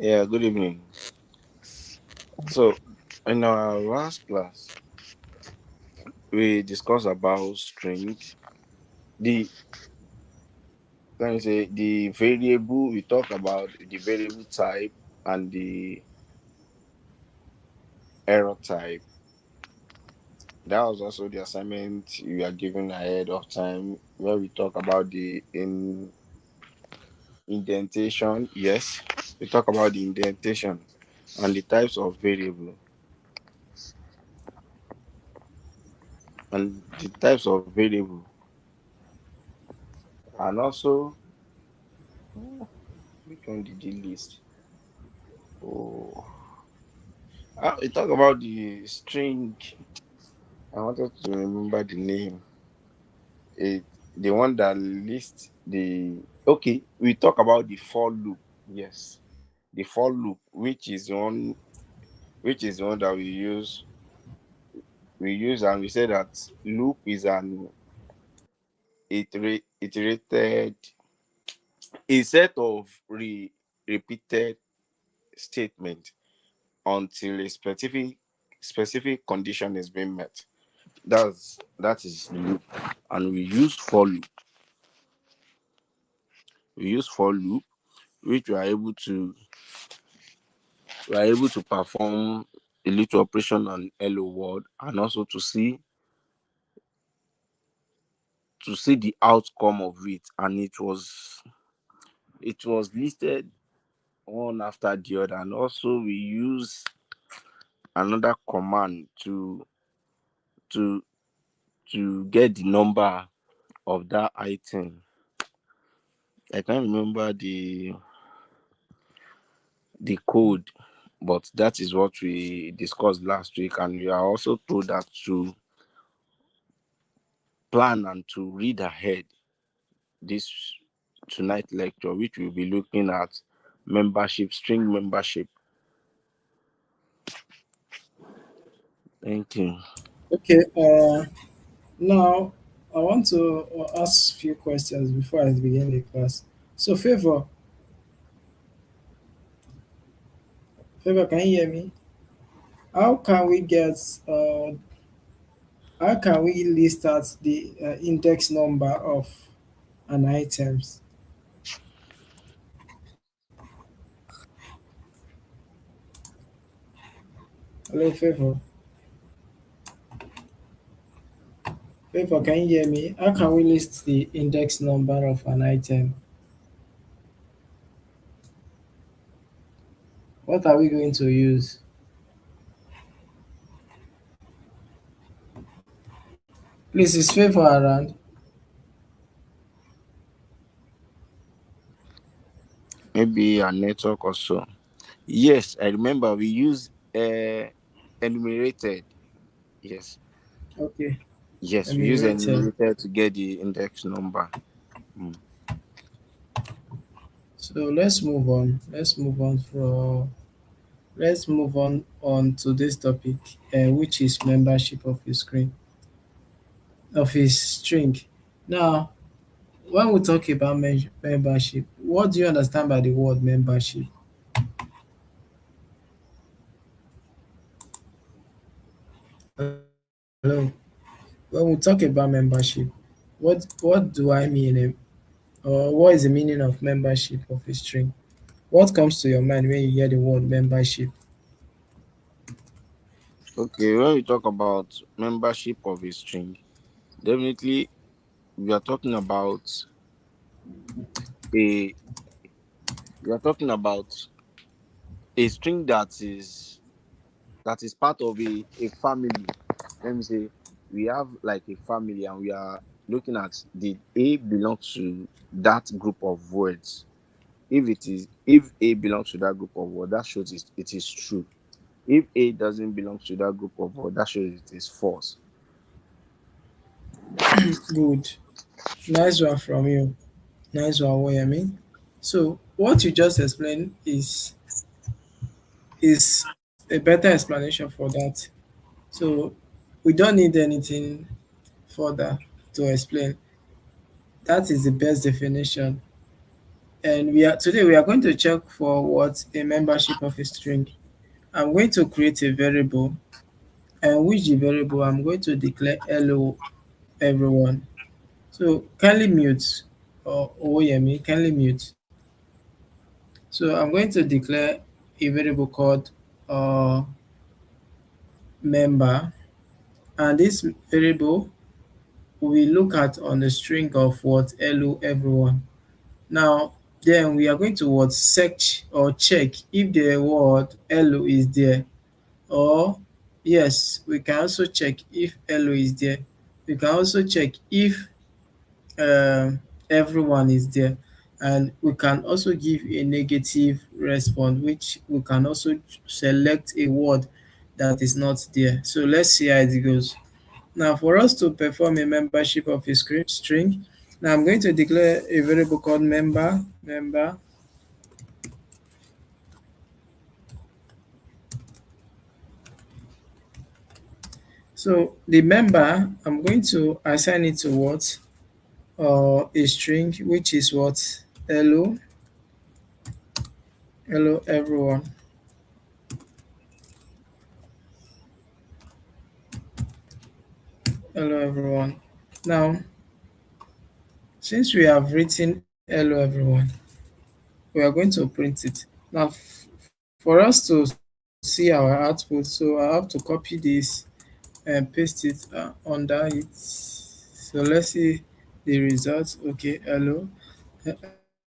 Yeah, good evening. So, in our last class, we discussed about strings. The Let me say the variable. We talk about the variable type and the error type. That was also the assignment we are given ahead of time, where we talk about the indentation. Yes, we talk about the indentation and the types of variable and the types of variable, and also which one did you list? Oh, we talk about the string. I wanted to remember the name. It the one that lists the. Okay, we talk about the for loop. Yes, the for loop, which is the one that we use, and we say that loop is an iterated a set of repeated statement until a specific condition is being met. That is loop, and we use for loop, which we are able to perform a little operation on hello world, and also to see the outcome of it, and it was listed one after the other. And also we use another command to to get the number of that item. I can't remember the code, but that is what we discussed last week, and we are also told that to plan and to read ahead this tonight lecture, which we'll be looking at membership, string membership. Thank you. Okay. Now I want to ask few questions before I begin the class. So, favor, can you hear me? How can we get? Uh, how can we list out the index number of an items? Hello, favor. Favor, can you hear me? How can we list the index number of an item? What are we going to use? Please, is favor around? Maybe a network or so. Yes, I remember we use enumerated. Yes, Okay, yes, we use enumerated. enumerated to get the index number. Mm. So let's move on. Let's move on to this topic, which is membership of his screen of his string. Now, when we talk about membership, what do you understand by the word membership? Hello. When we talk about membership, what do I mean, or what is the meaning of membership of a string? What comes to your mind when you hear the word membership? Okay, when we talk about membership of a string, definitely we are talking about a we are talking about a string that is part of a family. Let me say we have like a family, and we are looking at, did A belong to that group of words? If A belongs to that group of words, that shows it is true. If A doesn't belong to that group of words, that shows it is false. Good. Nice one from you. Nice one, Woyemi. So what you just explained is a better explanation for that. So we don't need anything further to explain. That is the best definition. And we are going to check for what a membership of a string. I'm going to create a variable, and which the variable I'm going to declare hello everyone. So kindly mute, or Oyemi, kindly mute. So I'm going to declare a variable called uh, member, and this variable we look at on the string of what hello everyone. Now then we are going to what search or check if the word hello is there, or yes, we can also check if hello is there. We can also check if everyone is there, and we can also give a negative response, which we can also select a word that is not there. So let's see how it goes. Now for us to perform a membership of a string, now I'm going to declare a variable called member. So the member, I'm going to assign it to what, a string, which is what, hello, hello everyone, hello everyone. Now since we have written hello everyone, we are going to print it. Now for us to see our output, so I have to copy this and paste it under it. So let's see the results. Okay, hello,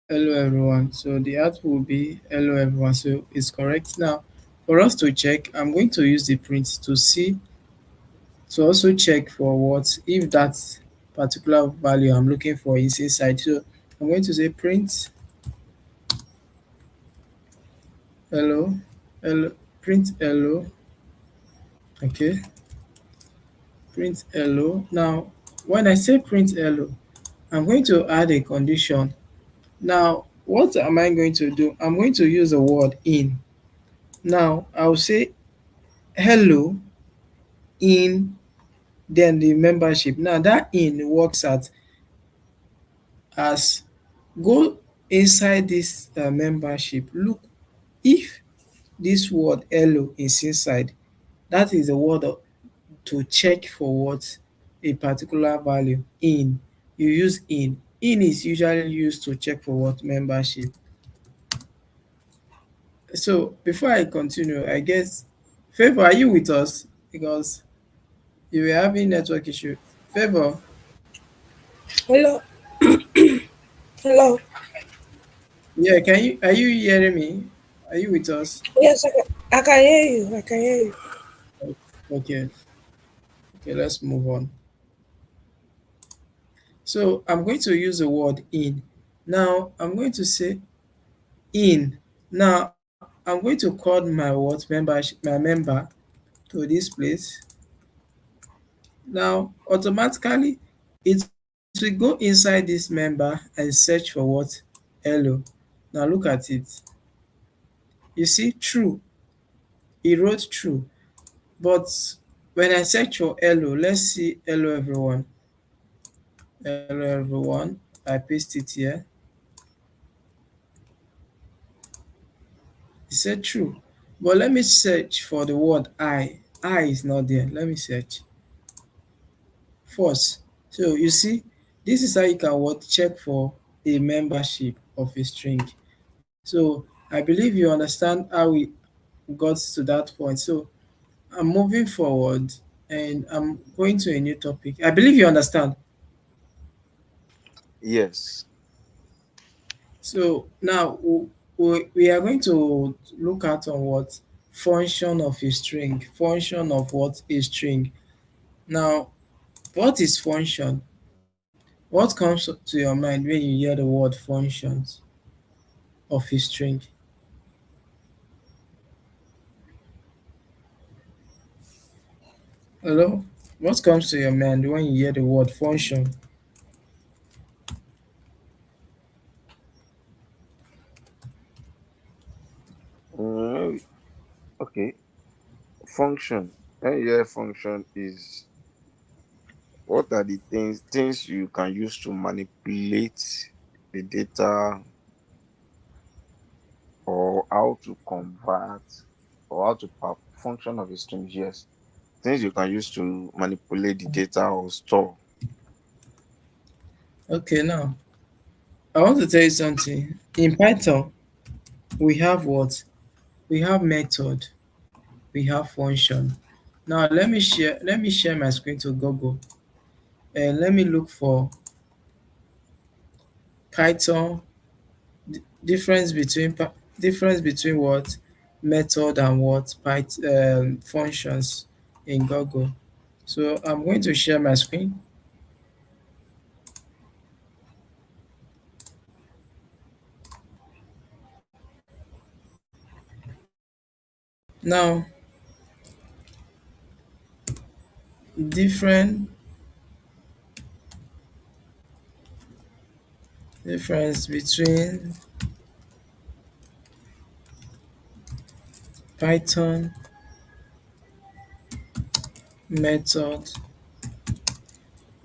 hello everyone. So the output will be hello everyone. So it's correct. Now for us to check, I'm going to use the print to see, to also check for what if that particular value I'm looking for is inside. So I'm going to say print hello, hello, print hello. Okay, print hello. Now when I say print hello, I'm going to add a condition. Now what am I going to do? I'm going to use the word in. Now I'll say hello in, then the membership. Now that in works at as go inside this membership. Look, if this word hello is inside, that is the word to check for what, a particular value in. You use in. In is usually used to check for what, membership. So before I continue, I guess Favor, are you with us? Because you were having network issue. Favor, Hello, hello. yeah, can you, are you hearing me? Are you with us? Yes, I can hear you. I can hear you. Okay, okay, let's move on. So I'm going to use the word in. Now I'm going to say in. Now I'm going to call my what, my member, to this place. Now automatically it will go inside this member and search for what, hello. Now look at it. You see true, it wrote true. But when I search for hello, let's see hello everyone. Hello everyone. I paste it here. It said true. But let me search for the word I. I is not there. Let me search. False. So you see, this is how you can what, check for a membership of a string. So I believe you understand how we got to that point. So I'm moving forward and I'm going to a new topic. I believe you understand. Yes. So now we are going to look at on what, function of a string, function of what, a string. Now, what is function? What comes to your mind when you hear the word functions of a string? Hello? What comes to your mind when you hear the word function? Mm, okay. Function. Yeah, function is what are the things you can use to manipulate the data, how to convert or how to function of a string, yes. Things you can use to manipulate the data or store. Okay, now I want to tell you something. In Python, we have what? We have method, we have function. Now let me share my screen to Google and let me look for Python difference between what method and what Python functions in Google. So I'm going to share my screen. Now, different difference between Python method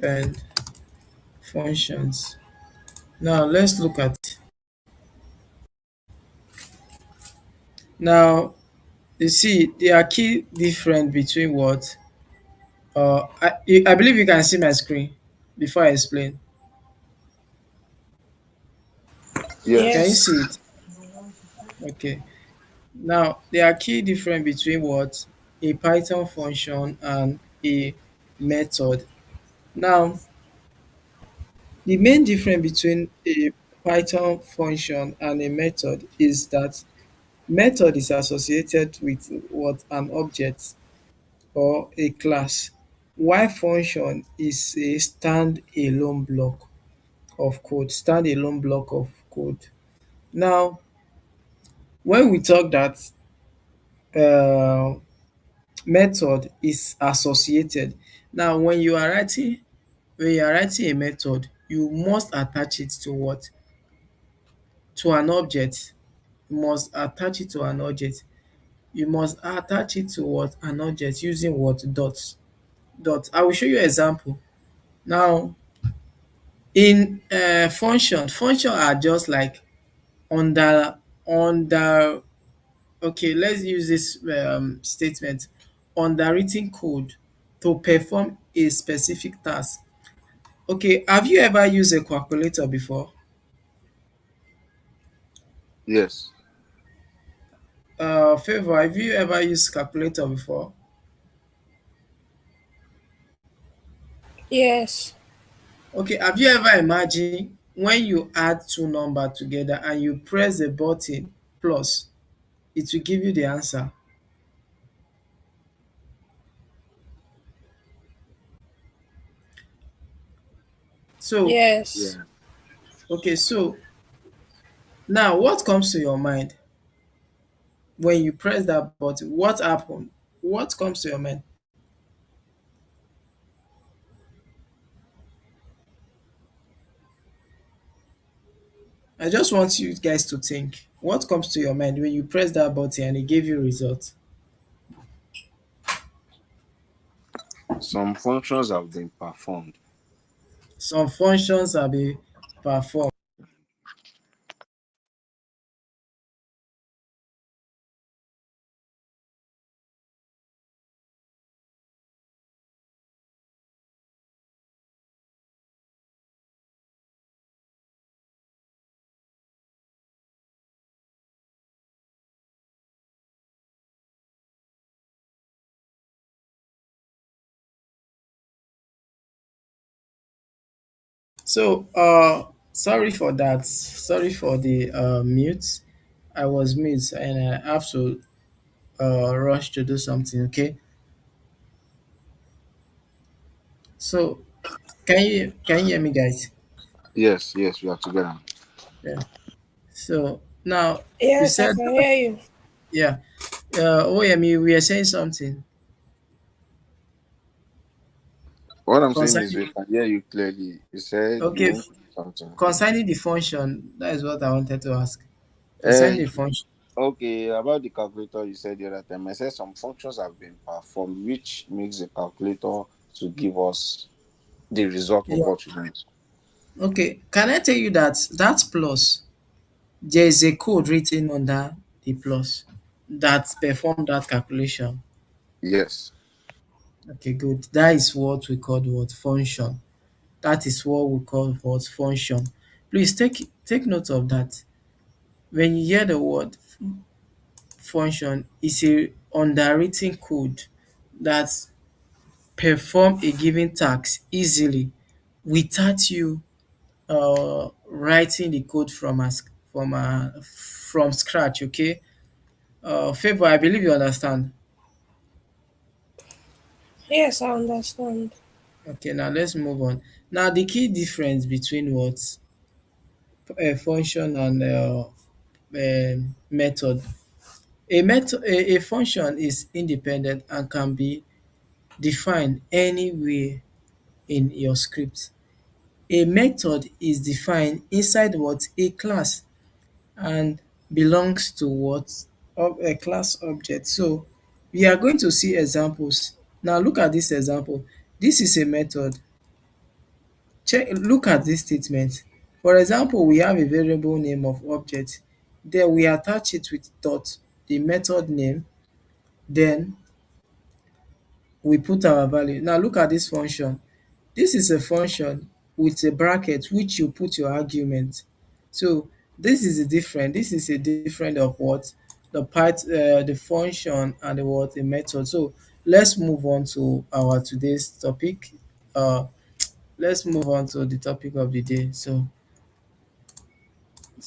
and functions. Now let's look at. Now you see there are key difference between what I believe you can see my screen before I explain. Can you Yes. see Yes. it? Okay. Now there are key difference between what a Python function and a method. Now the main difference between a Python function and a method is that method is associated with what an object or a class, while function is a stand-alone block of code. Stand-alone block of code. Now, when we talk that uh, method is associated, now when you are writing a method, you must attach it to what? To an object. You must attach it to an object. You must attach it to what? An object using what? Dots. Dot. I will show you example. Now, in function are just like under okay, let's use this statement: underwritten code to perform a specific task. Okay, have you ever used a calculator before? Yes. Favor, have you ever used calculator before? Yes. Okay, have you ever imagined when you add two numbers together and you press the button plus, it will give you the answer? So Yes. Yeah. okay, so now what comes to your mind when you press that button? What happened? What comes to your mind? I just want you guys to think. What comes to your mind when you press that button and it gave you results? Some functions have been performed. Some functions are be performed. So sorry for that. Sorry for the mute. I was mute and I have to rush to do something. Okay. So can you hear me, guys? Yes, yes, we are together. Yeah. So now you Yes, I said can hear you. yeah. OMU, we are saying something What I'm saying is concerning. we can hear you clearly. You said you Okay, want to do something. concerning the function. That is what I wanted to ask. Concerning Uh, the function. okay, about the calculator you said the other time. I said some functions have been performed, which makes the calculator to give us the result of Yeah. what we want. Okay. Can I tell you that that plus there is a code written under a plus that perform that calculation. Yes. Okay, good. That is what we call what function. That is what we call what function. Please take note of that. When you hear the word function, it's a underwritten code that perform a given task easily without you writing the code from scratch. Okay, Favor, I believe you understand. Yes, I understand. Okay, now let's move on. Now the key difference between what function and method. A function is independent and can be defined anywhere in your script. A method is defined inside what a class and belongs to what of a class object. So we are going to see examples. Now look at this example. This is a method. Look at this statement. For example, we have a variable name of object. Then we attach it with dot, the method name. Then we put our value. Now look at this function. This is a function with a bracket which you put your argument. So this is a different. This is a different of what the function and the what the method. So let's move on to our today's topic. Uh, let's move on to the topic of the day. So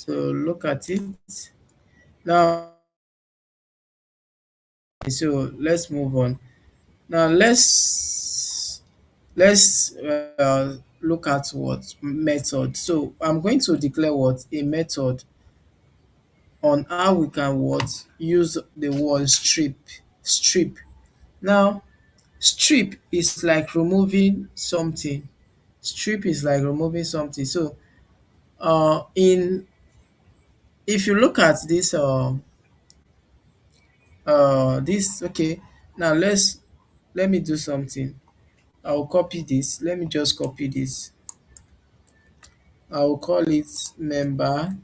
look at it. Now so let's move on. Now let's look at what method. So I'm going to declare what a method on how we can what use the word strip. Now strip is like removing something. Strip is like removing something. So in if you look at this okay, now let me do something. I'll copy this. Let me just copy this. I'll call it member.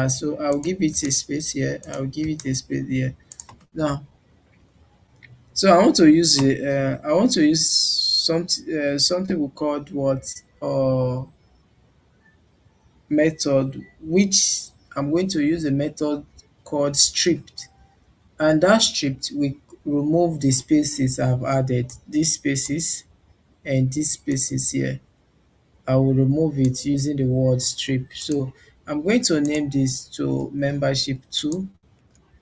So I'll give it a space here. I'll give it a space here. Now, so I want to use something we called what method, which I'm going to use a method called stripped, and that stripped will remove the spaces I've added. These spaces and these spaces here. I will remove it using the word strip. So I'm going to name this to membership 2.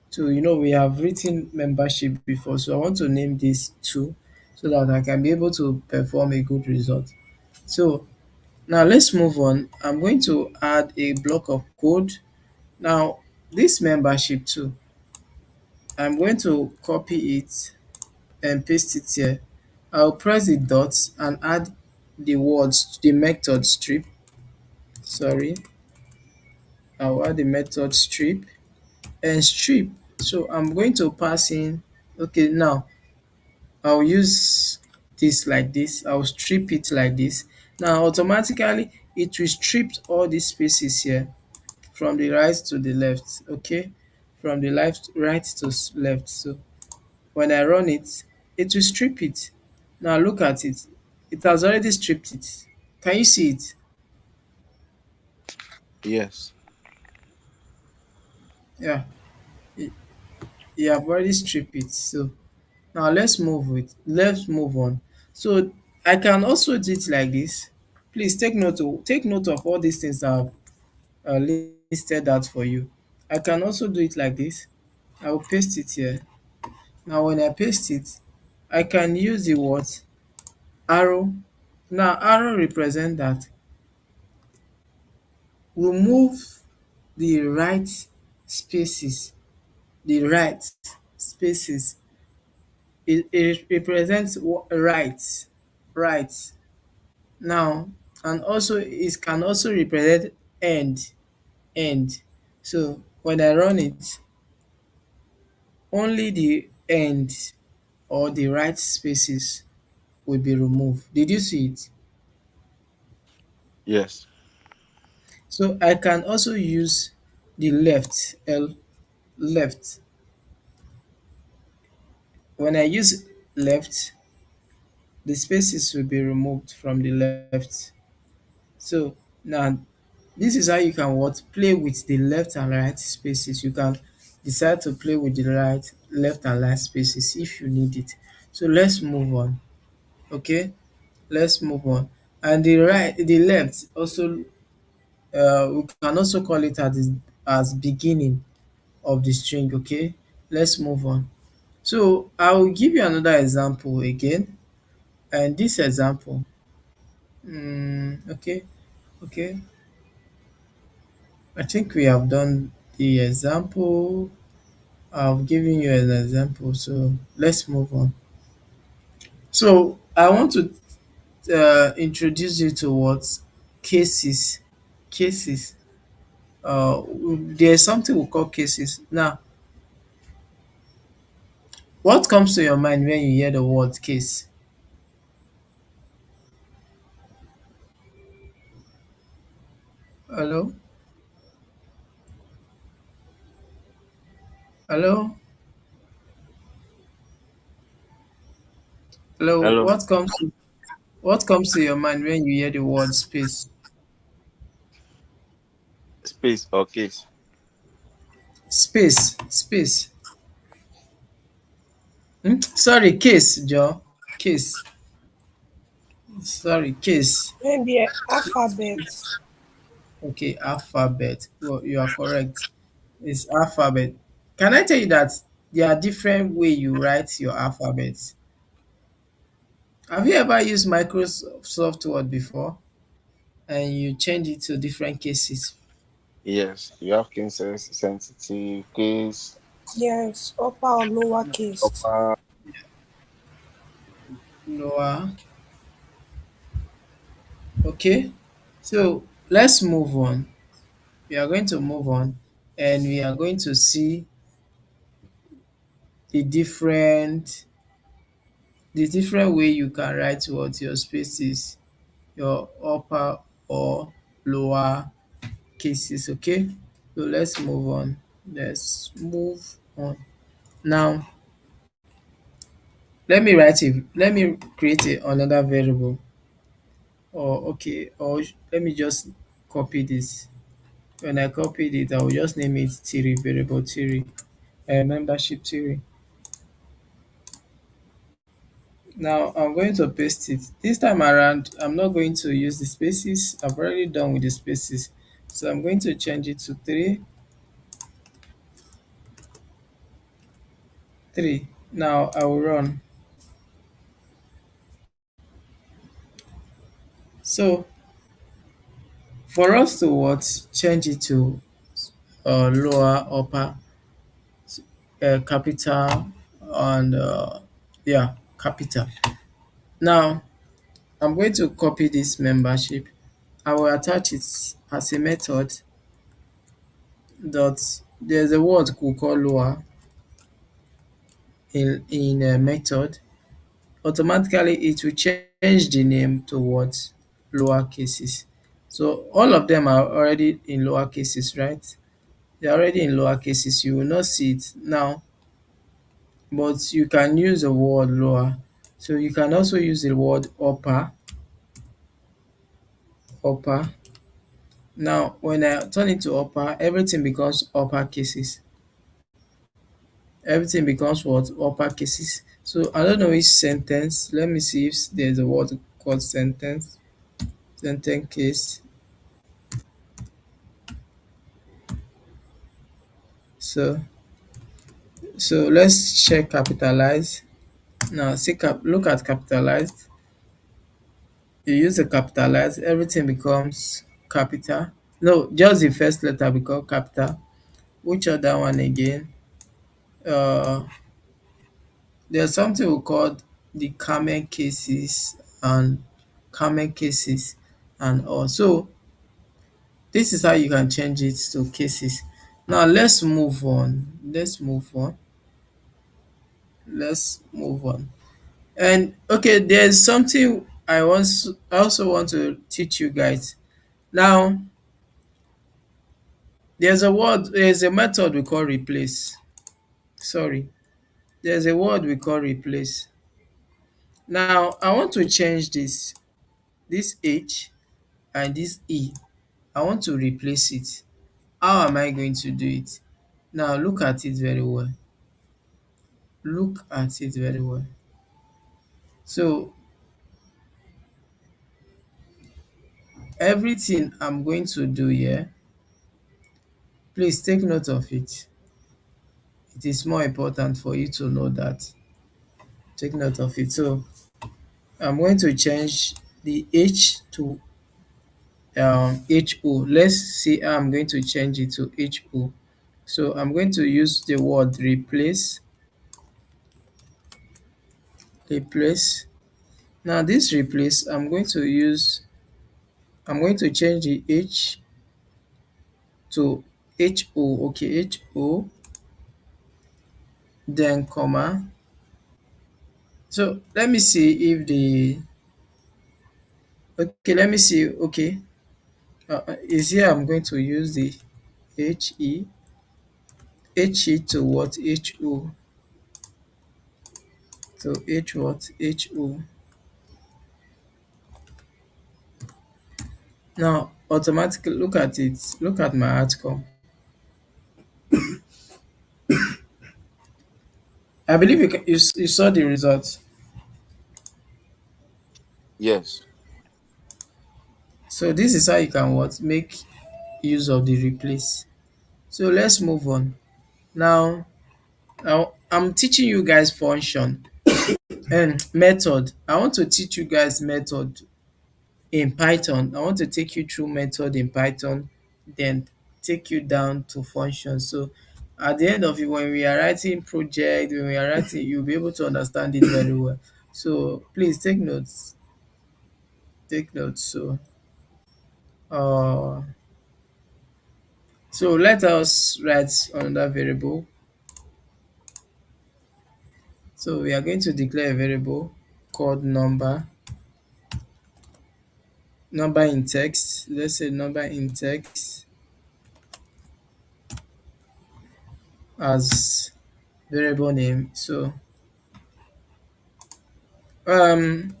So we have written membership before. So I want to name this 2 so that I can be able to perform a good result. So now let's move on. I'm going to add a block of code. Now this membership 2, I'm going to copy it and paste it here. I'll press the dots and add the words, the method strip. Sorry, I'll add the method strip and strip. So I'm going to pass in. Okay, now I'll use this like this. I'll strip it like this. Now automatically it will strip all these spaces here from the right to the left. Okay, from the left right to left. So when I run it, it will strip it. Now look at it. It has already stripped it. Can you see it? Yes. Yeah, it, you have already stripped it. So now let's move on. So I can also do it like this. Please take note of all these things that I've listed out for you. I can also do it like this. I will paste it here. Now when I paste it, I can use the word arrow. Now arrow represent that remove the right spaces. The right spaces. It represents right. Now, and also it can also represent end. So when I run it, only the end or the right spaces will be removed. Did you see it? Yes. So I can also use the left, L, left. When I use left, the spaces will be removed from the left. So now this is how you can what play with the left and right spaces. You can decide to play with the left and right spaces if you need it. So let's move on. Okay, let's move on. And the left also, we can also call it as beginning of the string. Okay, let's move on. So I will give you another example again, and this example, okay, okay, I think we have done the example. I've given you an example, so let's move on. So I want to introduce you to what cases. Cases. There's something we call cases. Now, what comes to your mind when you hear the word case? Hello, hello, hello. Hello. What comes to your mind when you hear the word space? Space or case? Space, space. Sorry, case, Joe. Case. Sorry, case. Maybe alphabet. Okay, alphabet. Well, you are correct. It's alphabet. Can I tell you that there are different way you write your alphabet? Have you ever used Microsoft Word before and you change it to different cases? Yes, you have cases, sensitive, case, Yes, upper or lower case. upper. Lower. Okay. So let's move on. We are going to move on and we are going to see the different way you can write what your spaces, your upper or lower cases. Okay, so let's move on. Let's move on. Now let me create another variable, or okay, or let me just copy this. When I copied it, I will just name it theory, variable theory, membership theory. Now I'm going to paste it. This time around, I'm not going to use the spaces. I've already done with the spaces. So I'm going to change it to 3. Now I will run. So for us to what change it to lower, upper, capital, and yeah, capital. Now I'm going to copy this membership. I will attach it as a method dot. There's a word we call lower in a method. Automatically it will change the name to what lower cases. So all of them are already in lower cases, right? They're already in lower cases. You will not see it now, but you can use the word lower. So you can also use the word upper, upper. Now when I turn it to upper, everything becomes upper cases. Everything becomes what upper cases. So I don't know which sentence. Let me see if there's a word called sentence. Sentence case. So let's check capitalize. Now see look at capitalized. You use the capitalize, everything becomes capital. No, just the first letter become capital. Which other one again? Uh there's something we call the Carmen cases and Carmen cases and all. So this is how you can change it to cases. Now let's move on. Let's move on. Let's move on. And okay, there's something I also want to teach you guys. Now, there's a method we call replace. Sorry, there's a word we call replace. Now I want to change this H and this E. I want to replace it. How am I going to do it? Now look at it very well. Look at it very well. So everything I'm going to do here, please take note of it. It is more important for you to know that. Take note of it. So I'm going to change the H to HO. Let's see how I'm going to change it to HO. So I'm going to use the word replace. Now this replace, I'm going to change the H to HO. Okay, HO, then comma. So let me see if the okay, let me see. Okay, is here I'm going to use the HE HE to what HO to H what HO. Now automatically look at it. Look at my outcome. I believe you saw the results. Yes. So this is how you can what make use of the replace. So let's move on. Now I'm teaching you guys function and method. I want to teach you guys method in Python. I want to take you through method in Python, then take you down to function. So at the end of it, when we are writing project, when we are writing, you'll be able to understand it very well. So please take notes. Take notes. Uh, so let us write another variable. So we are going to declare a variable called number in text. Let's say number in text as variable name. So um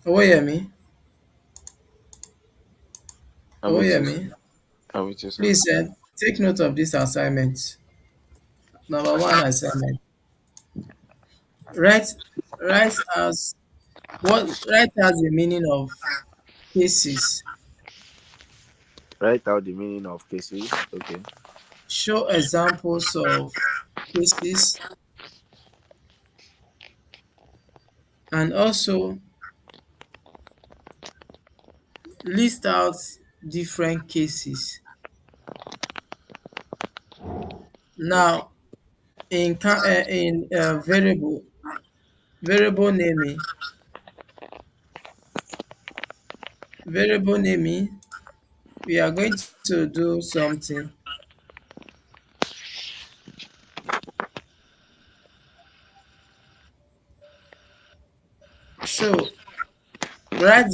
Owoyemi, I'm with you, sir. Owoyemi, I'm with you, sir. please take note of this assignment. Number one assignment. Write write as write as the meaning of cases. Write out the meaning of cases. Okay. Show examples of cases and also list out different cases. Now in variable naming variable naming we are going to do something. So write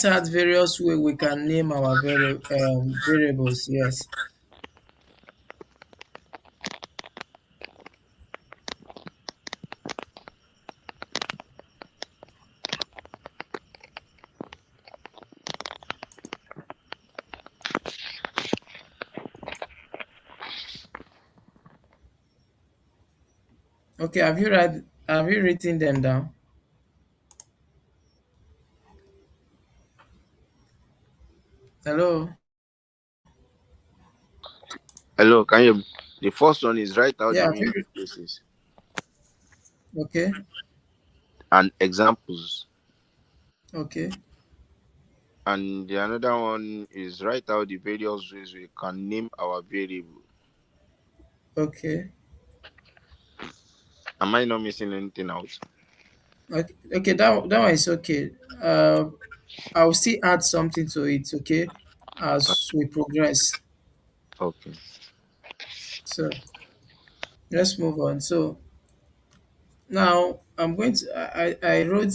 out various way we can name our variables. Yes. Okay. Have you written them down? Hello. Hello, can you? The first one is write out the Yeah. Have meaning you, of cases okay. and examples. Okay. And the another one is write out the various ways we can name our variable. Okay. Am I not missing anything out? Okay. Okay. That one is okay. I'll still add something to it. Okay. As we progress. Okay. So let's move on. So now I'm going to I wrote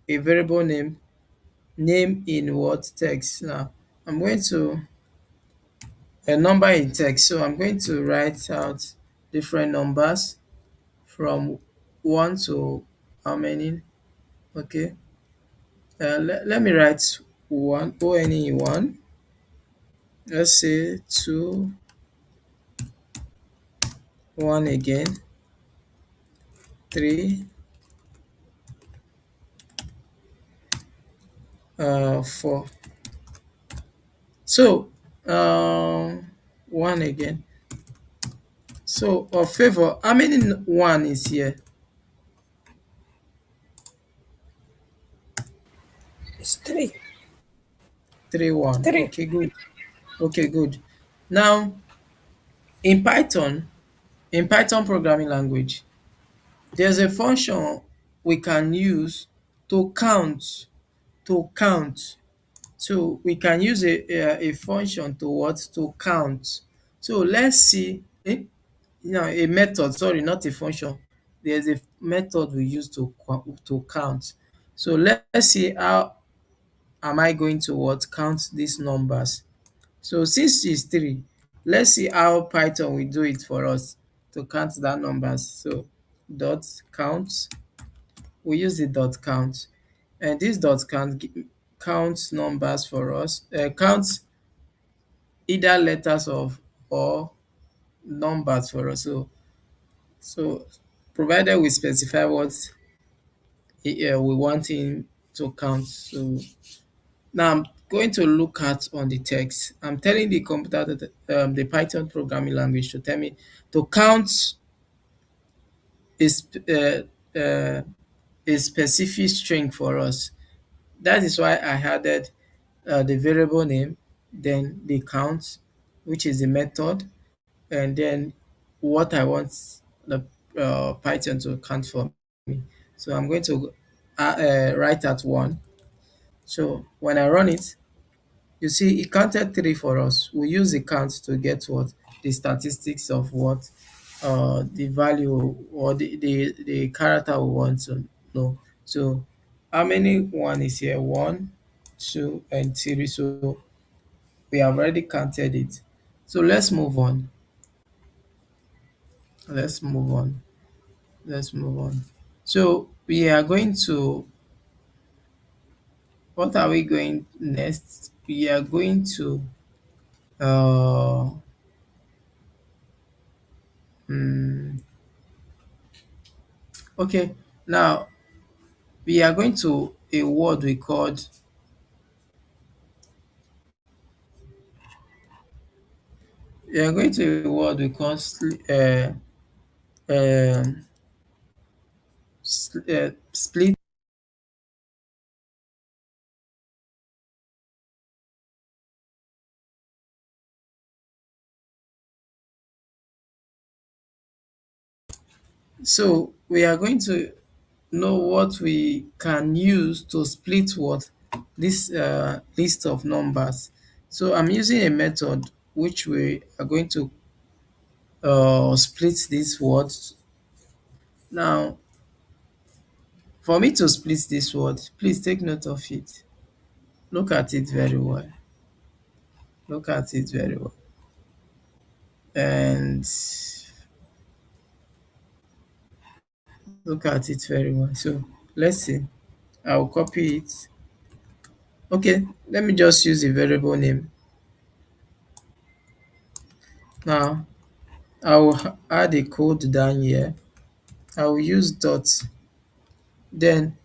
a variable name in what text. Now I'm going to a number in text. So I'm going to write out different numbers from 1 to how many? Okay. Let me write 1, ONE 1. Let's say 2, 1 again, 3, 4. So, 1 again. So, of favor, how many 1 is here? It's three. 3, 1. Three. Okay, good. Okay, good. Now, in Python, in Python programming language, there's a function we can use to count, to count. So we can use a function to what? To count. So let's see, a method, sorry, not a function. There's a method we use to count. So let's see how am I going to what? Count these numbers. So since it's 3, let's see how Python will do it for us to count that numbers. So dot count, we use the dot count, and this dot count counts numbers for us, counts either letters of or numbers for us. So provided we specify what we want him to count. So now I'm going to look at on the text. I'm telling the computer that the Python programming language to tell me to count is a specific string for us. That is why I added the variable name, then the count, which is the method, and then what I want the Python to count for me. So I'm going to write at 1. So when I run it, you see it counted 3 for us. We use the count to get what? The statistics of what the value or the character we want to know. So how many 1 is here? 1, 2, and 3. So we have already counted it. So let's move on. Let's move on. Let's move on. So we are going to, what are we going next? We are going to uh mm, okay, now we are going to a word we are going to a word we call um split. So we are going to know what we can use to split what? This list of numbers. So I'm using a method which we are going to split these words. Now, for me to split this word, please take note of it. Look at it very well. Look at it very well. And look at it very well. So let's see. I'll copy it. Okay, let me just use a variable name. Now, I will add a code down here. I will use dot. Then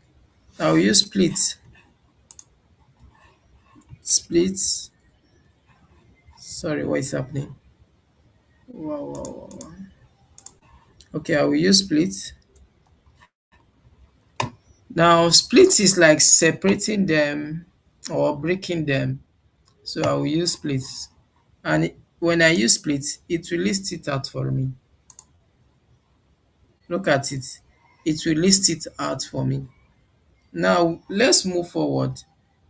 I will use split. Split. Sorry, what is happening? Wow, wow, wow, wow. Okay, I will use split. Now, split is like separating them or breaking them. So I will use split. And when I use split, it will list it out for me. Look at it. It will list it out for me. Now, let's move forward.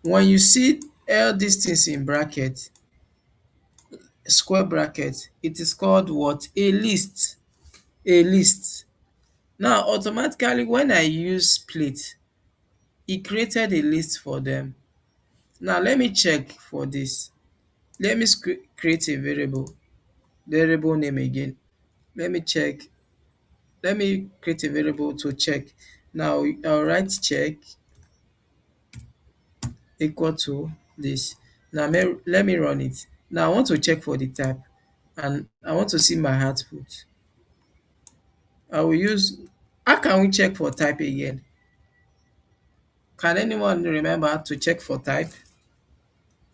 When you see all these things in bracket, square bracket, it is called what? A list. A list. Now, automatically, when I use split, it created a list for them. Now, let me check for this. Let me create a variable name again. Let me check. Let me create a variable to check. Now I'll write check equal to this. Now let me run it. Now I want to check for the type and I want to see my output. I will use, how can we check for type again? Can anyone remember to check for type?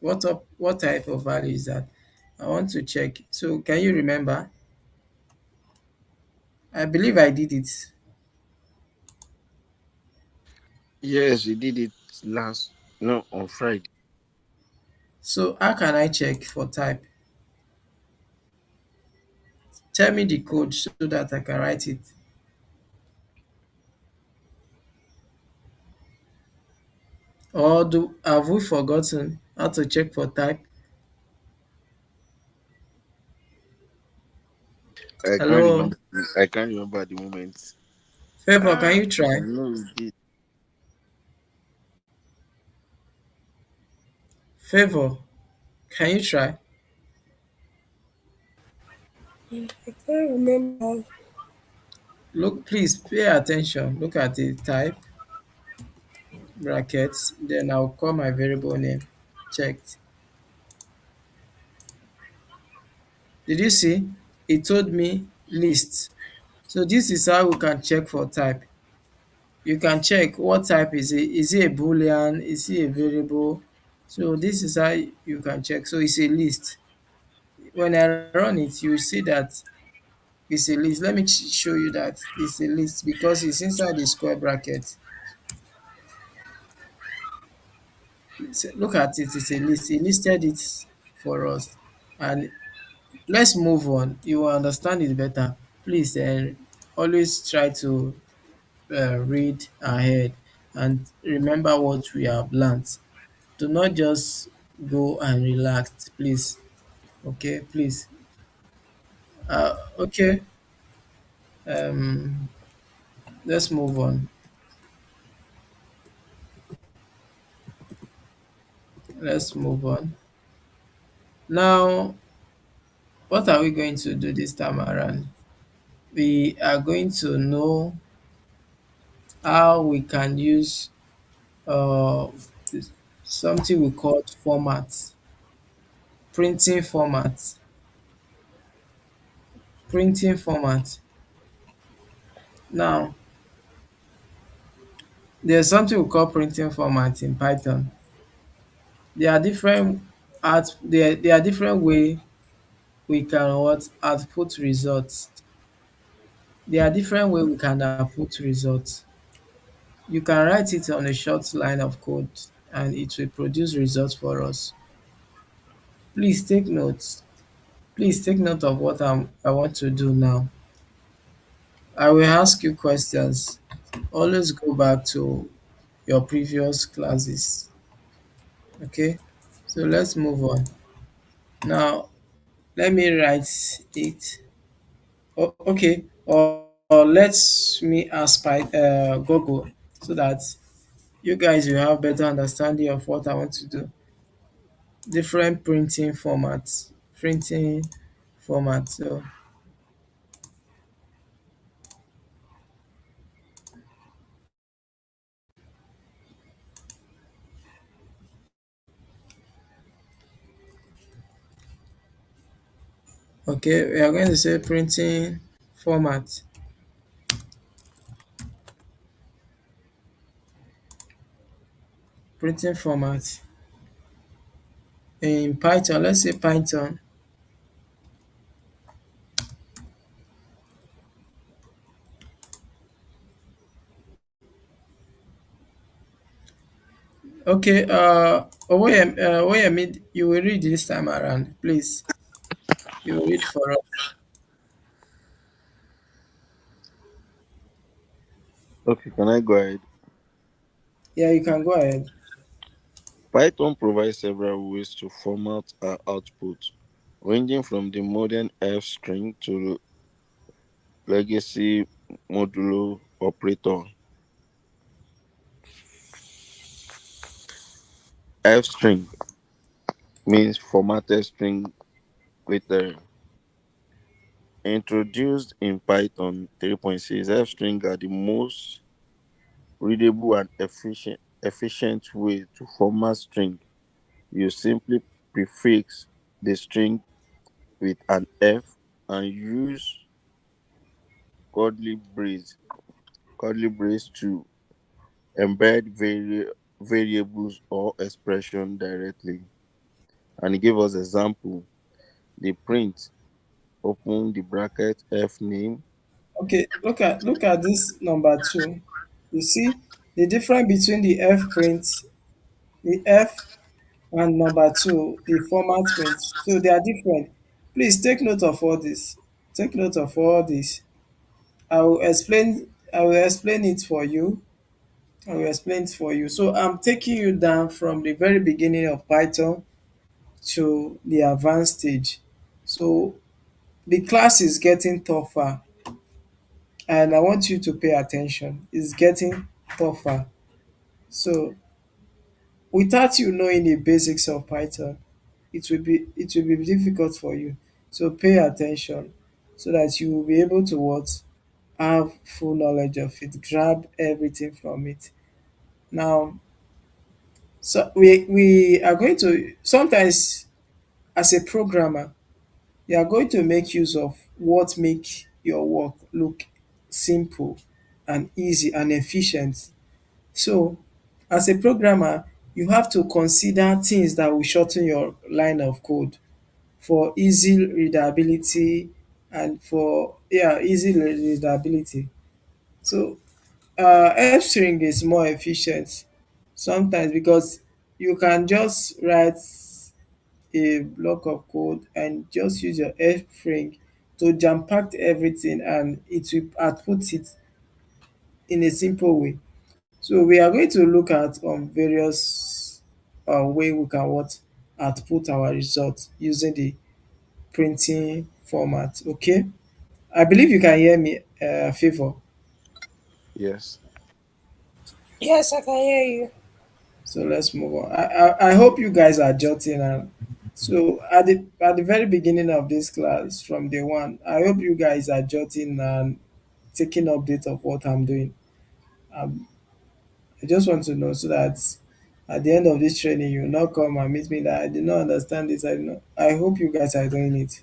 What type of value is that? I want to check. So can you remember? I believe I did it. Yes, we did it last, no, on Friday. So how can I check for type? Tell me the code so that I can write it. Or do have we forgotten how to check for type? I can't Hello, remember. I can't remember at the moment. Favor, can Ah, you try? I know we did. Favor, can you try? I can't remember. Look, please pay attention. Look at the type brackets. Then I'll call my variable name. Checked. Did you see? It told me list. So this is how we can check for type. You can check what type is it. Is it a boolean? Is it a variable? So this is how you can check. So it's a list. When I run it, you see that it's a list. Let me show you that it's a list because it's inside the square bracket. Look at it, it's a list. He listed it for us. And let's move on. You will understand it better. Please always try to read ahead and remember what we have learned. Do not just go and relax, please. Okay, please. Okay. Um, let's move on. Let's move on. Now, what are we going to do this time around? We are going to know how we can use uh, something we call format, printing format, printing format. Now, there's something we call printing format in Python. There are different there are different way we can what output results. There are different way we can output results. You can write it on a short line of code and it will produce results for us. Please take notes. Please take note of what I want to do now. I will ask you questions. Always go back to your previous classes. Okay? So let's move on. Now, let me write it. Okay. Or let me ask Google so that you guys will have better understanding of what I want to do. Different printing formats. Printing format. So, okay, we are going to say printing format. Printing format. In Python, let's say Python. Okay, Oyemi, you will read this time around, please. You will read for us. Okay, can I go ahead? Yeah, you can go ahead. Python provides several ways to format our output, ranging from the modern F string to legacy modulo operator. F string. means formatted string with introduced in Python 3.6. F string are the most readable and efficient way to format string. You simply prefix the string with an F and use curly brace curly brace to embed variables or expression directly. And he gave us example. The print, open the bracket, F name. Okay, look at this number two. You see the difference between the F print, the F and number two, the format print. So they are different. Please take note of all this. Take note of all this. I will explain it for you. I will explain it for you. So I'm taking you down from the very beginning of Python to the advanced stage. So the class is getting tougher, and I want you to pay attention. It's getting tougher. So without you knowing the basics of Python, it will be difficult for you. So pay attention so that you will be able to what, have full knowledge of it, grab everything from it. Now, so we are going to sometimes, as a programmer, you are going to make use of what make your work look simple and easy and efficient. So, as a programmer, you have to consider things that will shorten your line of code for easy readability and for easy readability. So, F string is more efficient sometimes because you can just write a block of code and just use your F string to jam pack everything, and it will output it in a simple way. So we are going to look at various way we can what, output our results using the printing format. Okay, I believe you can hear me. Favor. Yes. Yes, I can hear you. So let's move on. I hope you guys are jotting. And so at the very beginning of this class, from day one, I hope you guys are jotting and taking update of what I'm doing. Um, I just want to know so that at the end of this training, you will not come and meet me that I did not understand this. I did not. I hope you guys are doing it.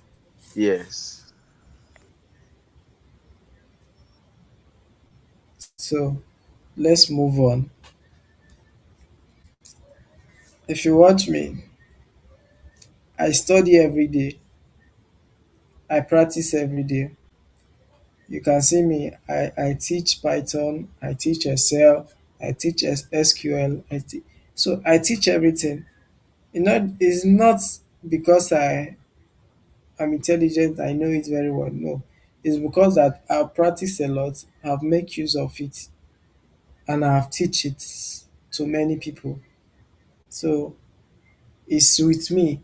Yes. So let's move on. If you watch me, I study every day. I practice every day. You can see me. I teach Python. I teach Excel. I teach SQL. So I teach everything. It's not because I'm intelligent. I know it very well. No, it's because that I practice a lot. I've make use of it, and I've teach it to many people. So it's with me.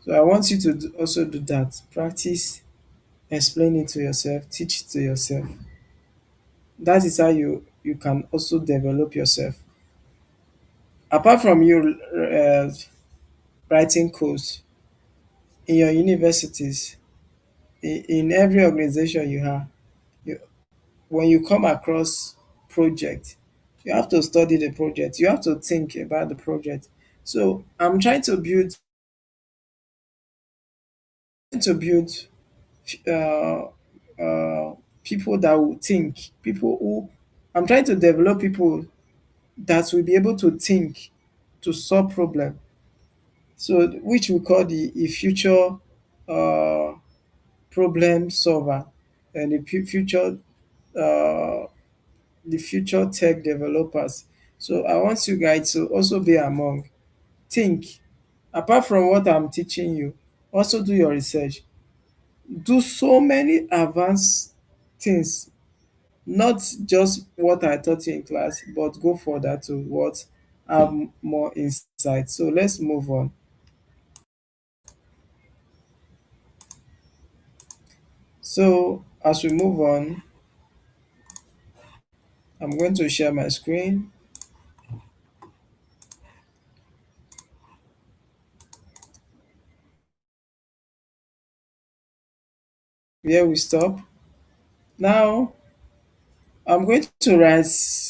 So I want you to also do that. Practice, explain it to yourself, teach it to yourself. That is how you can also develop yourself. Apart from you writing codes in your universities, in every organization you have, you, when you come across project, you have to study the project. You have to think about the project. So I'm trying to build uh, people that will think. People who I'm trying to develop people that will be able to think to solve problem. So which we call the future uh, problem solver and uh, the future tech developers. So I want you guys to also be among. Think apart from what I'm teaching you. Also do your research. Do so many advanced things, not just what I taught you in class, but go further to what have more insight. So let's move on. So as we move on, I'm going to share my screen. where we stop. Now I'm going to write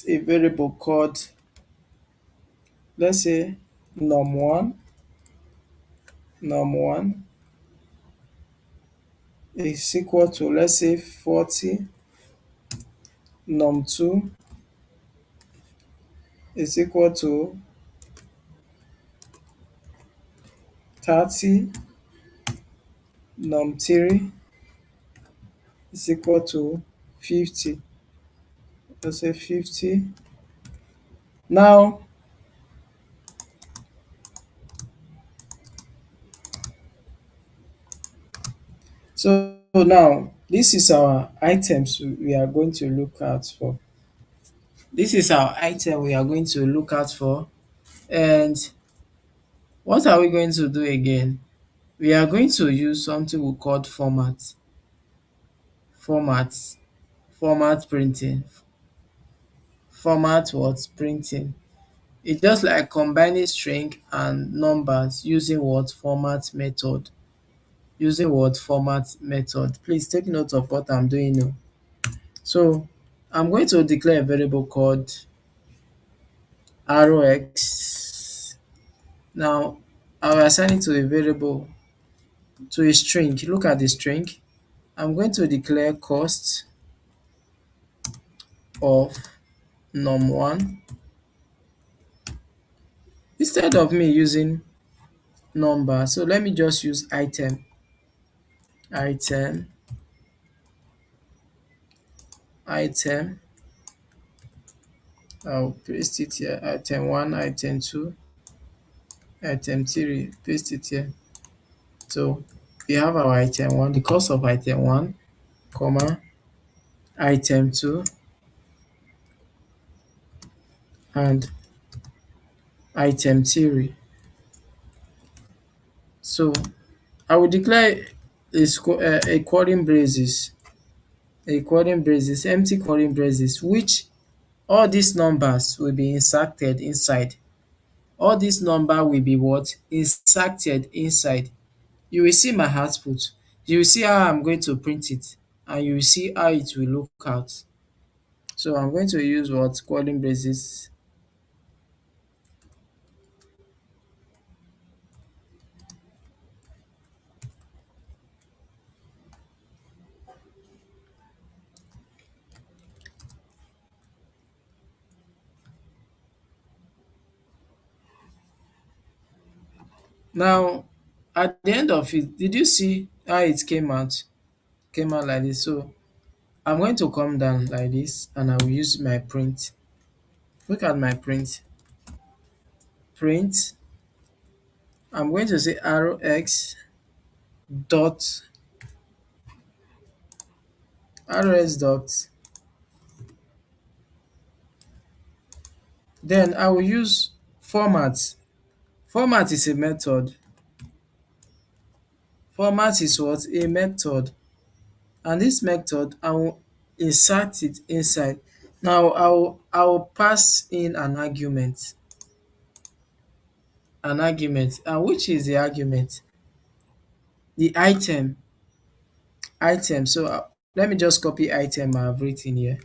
a variable called, let's say, num1. Num1 is equal to, let's say, 40. Num2 is equal to 30. Num3 is equal to 50. Let's say 50. Now, so now this is our items we are going to look out for. This is our item we are going to look out for. And what are we going to do again? We are going to use something we call format. Format. Format printing. Format what? Printing. It's just like combining string and numbers using what? Format method. Using what? Format method. Please take note of what I'm doing now. So I'm going to declare a variable called arrowx. Now I will assign it to a variable, to a string. Look at the string. I'm going to declare cost of num1 instead of me using number. So let me just use item. Item. Item. I'll paste it here. Item 1, item 2, item 3. Paste it here. So we have our item 1, the cost of item 1, comma, item 2, and item 3. So I will declare a curly braces, empty curly braces, which all these numbers will be inserted inside. All this number will be what? Inserted inside. You will see my output. You will see how I'm going to print it, and you will see how it will look out. So I'm going to use what? Curly braces. Now, at the end of it, did you see how it came out? Came out like this. So I'm going to come down like this, and I will use my print. Look at my print. Print. I'm going to say arrow x dot arrow x dot. Then I will use format. Format is a method. Format is what? A method. And this method, I will insert it inside. Now I will pass in an argument. An argument. And which is the argument? The item. Item. So let me just copy item I've written here.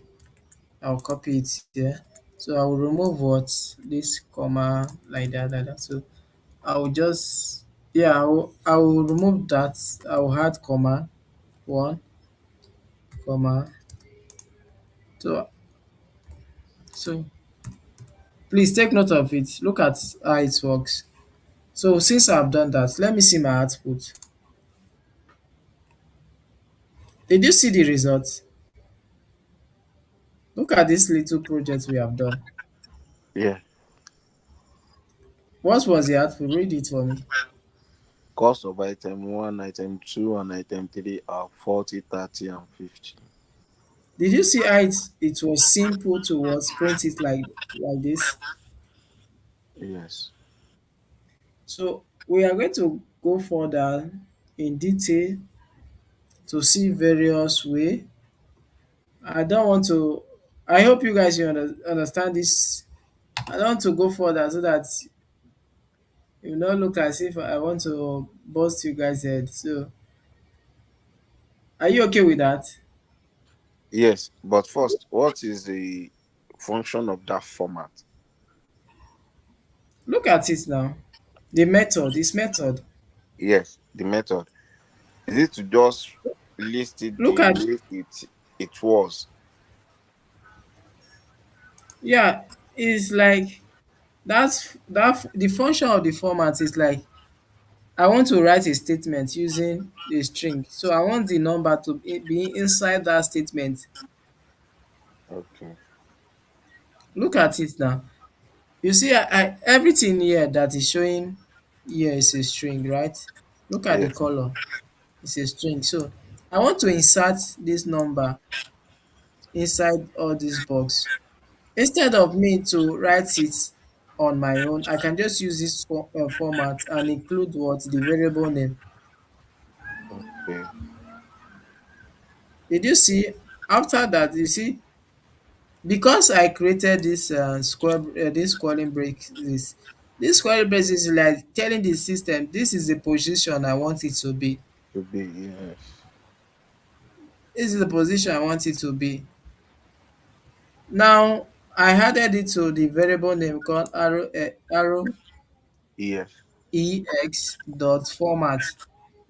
I'll copy it here. So I will remove what? This comma, like that, like that. So I will just, yeah, I will remove that. I will add comma 1, comma. So please take note of it. Look at how it works. So since I've done that, let me see my output. Did you see the results? Look at this little project we have done. Yeah. What was the output? Read it for me. Cost of item 1, item 2, and item 3 are 40, 30, and 50. Did you see how it was simple to what print it like this? Yes. So we are going to go further in detail to see various way. I don't want to. I hope you guys understand this. I don't want to go further so that it will not look as if I want to bust you guys' head. So Are you okay with that? Yes, but first, what is the function of that format? Look at it now. The method, this method. Yes, the method. Is it to just list it Look the at, way it was? yeah, it's like the function of the format is like I want to write a statement using a string. So I want the number to be inside that statement. Okay. Look at it now. You see, everything here that is showing here is a string, right? Look at the Yes. color. It's a string. So I want to insert this number inside all this box. Instead of me to write it on my own, I can just use this format and include what the variable name. Okay. Did you see? After that, you see, because I created this this squaring break, this squaring break is like telling the system this is the position I want it to be. To be, yes. This is the position I want it to be. Now I added it to the variable name called arrow Yes. ex dot format.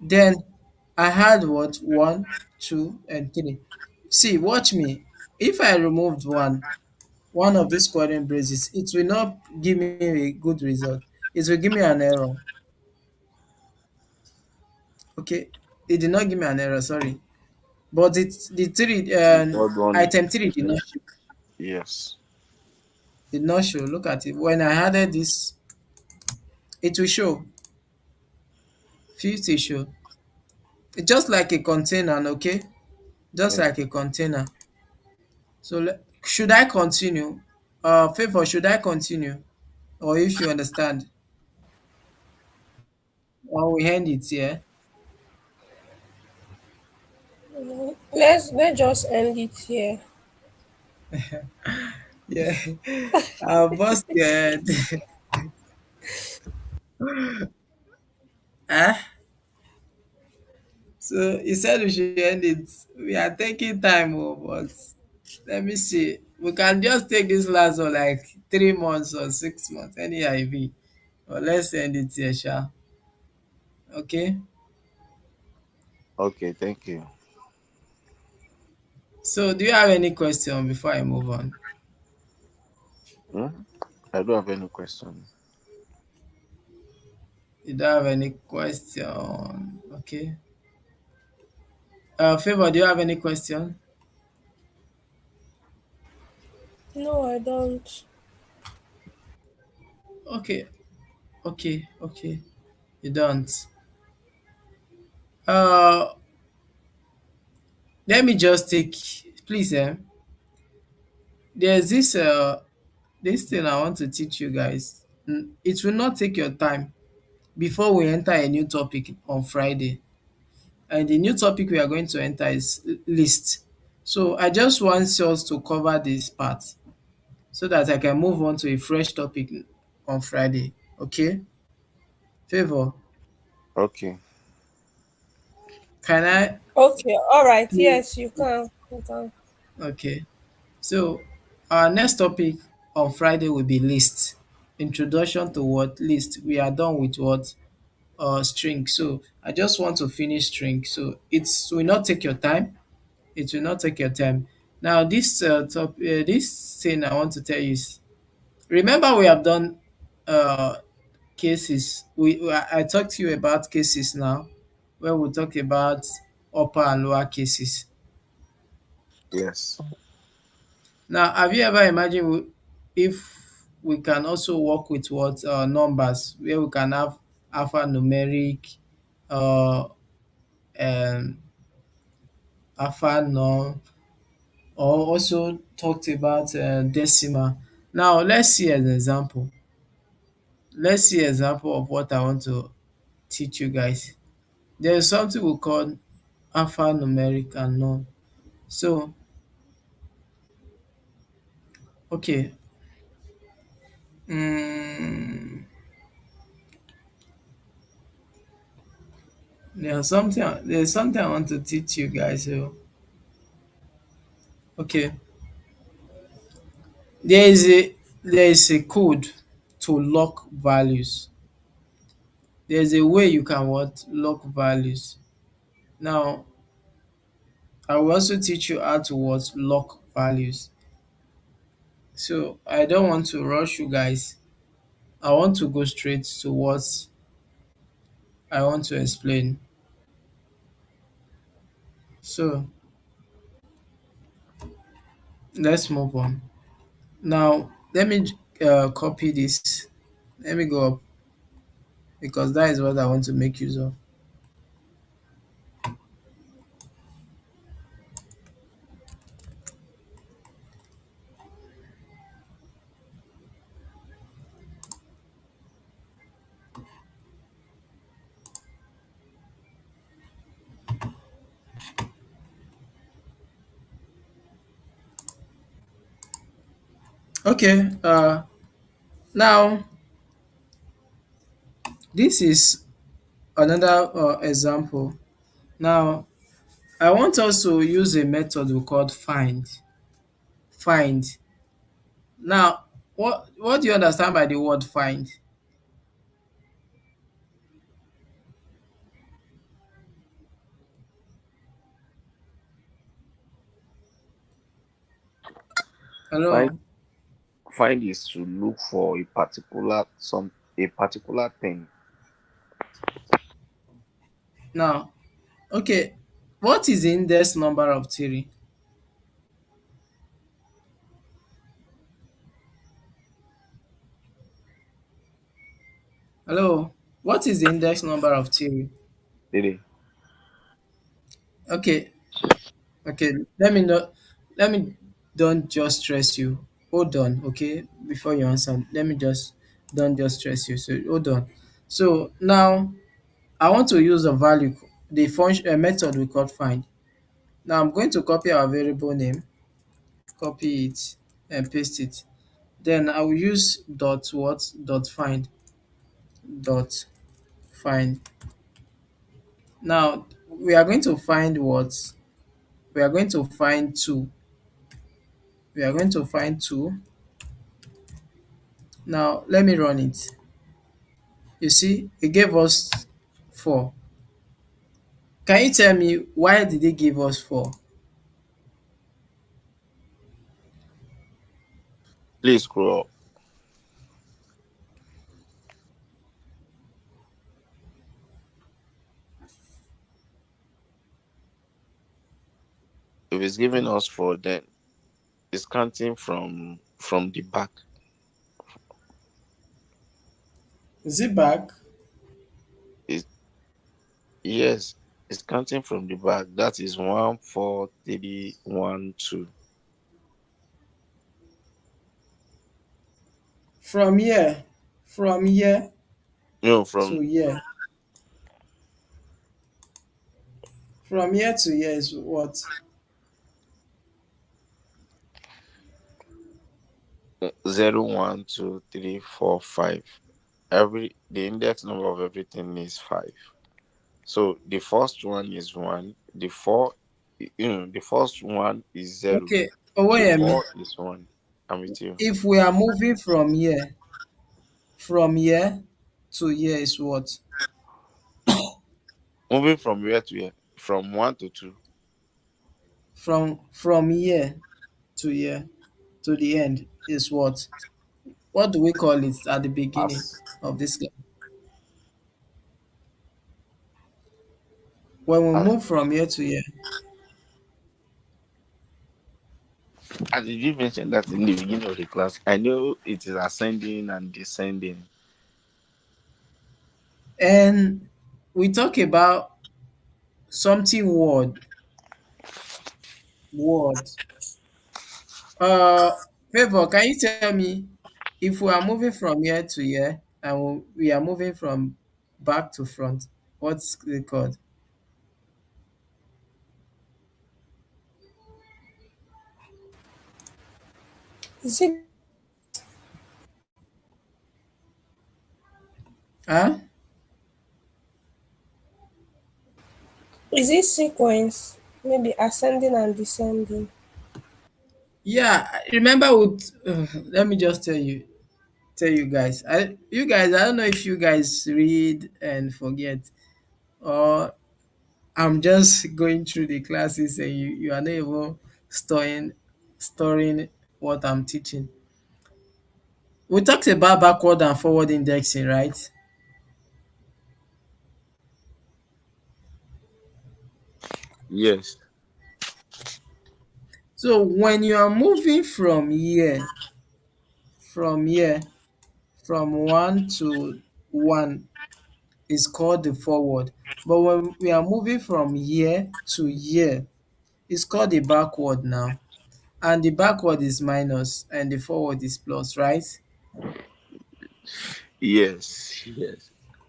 Then I had what? 1, 2, and 3. See, watch me. If I removed one of these squaring braces, it will not give me a good result. It will give me an error. Okay, it did not give me an error. Sorry, but the three The third one item three is did not show. yes. Did not show. Look at it. When I added this, it will show 50 show. It's just like a container. Okay, just Yes. like a container. So should I continue? Favor, should I continue? Or if you understand, or we end it here. Let's just end it here. Yeah, I'll bust your head. Ah, so you said we should end it. We are taking time, oh, but let me see. We can just take this last one like 3 months or 6 months, anyhow it be. But let's end it here, Sha. Okay. Okay, thank you. So do you have any question before I move on? Hmm? I don't have any question. You don't have any question? Okay. Favor, do you have any question? No, I don't. Okay, okay. You don't. Uh, let me just take, please. There's this thing I want to teach you guys. It will not take your time before we enter a new topic on Friday. And the new topic we are going to enter is list. So I just want us to cover this part so that I can move on to a fresh topic on Friday. Okay? Favor, Okay. can I Okay, all right. please? Yes, you can. You can. Okay. So our next topic on Friday will be list. Introduction to what list. We are done with what string. So I just want to finish string. So it will not take your time. It will not take your time. Now this thing I want to tell you is remember we have done uh cases. I talked to you about cases now, where we talk about upper and lower cases. Yes. Now, have you ever imagined if we can also work with what numbers, where we can have alphanumeric, uh, um, alpha norm, or also talked about decimal. Now, let's see an example. Let's see example of what I want to teach you guys. There is something we call alphanumeric and norm. So, okay. Mm, Yeah, there's something I want to teach you guys. So, okay, there is a there is a code to lock values. There's a way you can what lock values. Now, I will also teach you how to what lock values. So I don't want to rush you guys. I want to go straight to what I want to explain. So let's move on. Now let me copy this. Let me go up because that is what I want to make use of. Okay. Now this is another example. Now I want us to use a method we call find. Find. Now what do you understand by the word find? Find Hello. find is to look for a particular thing. Now, okay, what is the index number of three? Hello, what is the index number of three? Did it? Okay, okay, let me know. Let me don't just stress you. Hold on, okay, before you answer. Let me just don't just stress you. So hold on. So now I want to use a value, the function a method we call find. Now I'm going to copy our variable name, copy it and paste it. Then I will use dot what dot find. Now we are going to find what we are going to find two. We are going to find two. Now let me run it. You see, it gave us four. Can you tell me why did it give us four? Please scroll up. If it's giving us four, then it's counting from the back. Is it back? It, yes, it's counting from the back. That is 1 4 3 1 2. From here, from here No, to from here. From here to here is what? 0 1 2 3 4 5. The index number of everything is 5. So the first one is 1. The first one is 0. Okay, The Oweyemi, 4 is 1. I'm with you. if we are moving from here to here is what? Moving from where to where? From 1 to 2. From here to here to the end is what? What do we call it at the beginning Pass. of this line? When we As, move from here to here, as did you mention that in the beginning of the class? I know it is ascending and descending. and we talk about something word. Uh, Favor, can you tell me if we are moving from here to here and we are moving from back to front, what's it called? Is it Huh? Is it sequence? Maybe ascending and descending. Yeah, remember with let me just tell you guys. You guys, I don't know if you guys read and forget, or I'm just going through the classes and you are not even storing what I'm teaching. We talked about backward and forward indexing, right? Yes. So when you are moving from here, from one to one, is called the forward. But when we are moving from year to year, it's called the backward now. And the backward is minus and the forward is plus, right? Yes. Yes.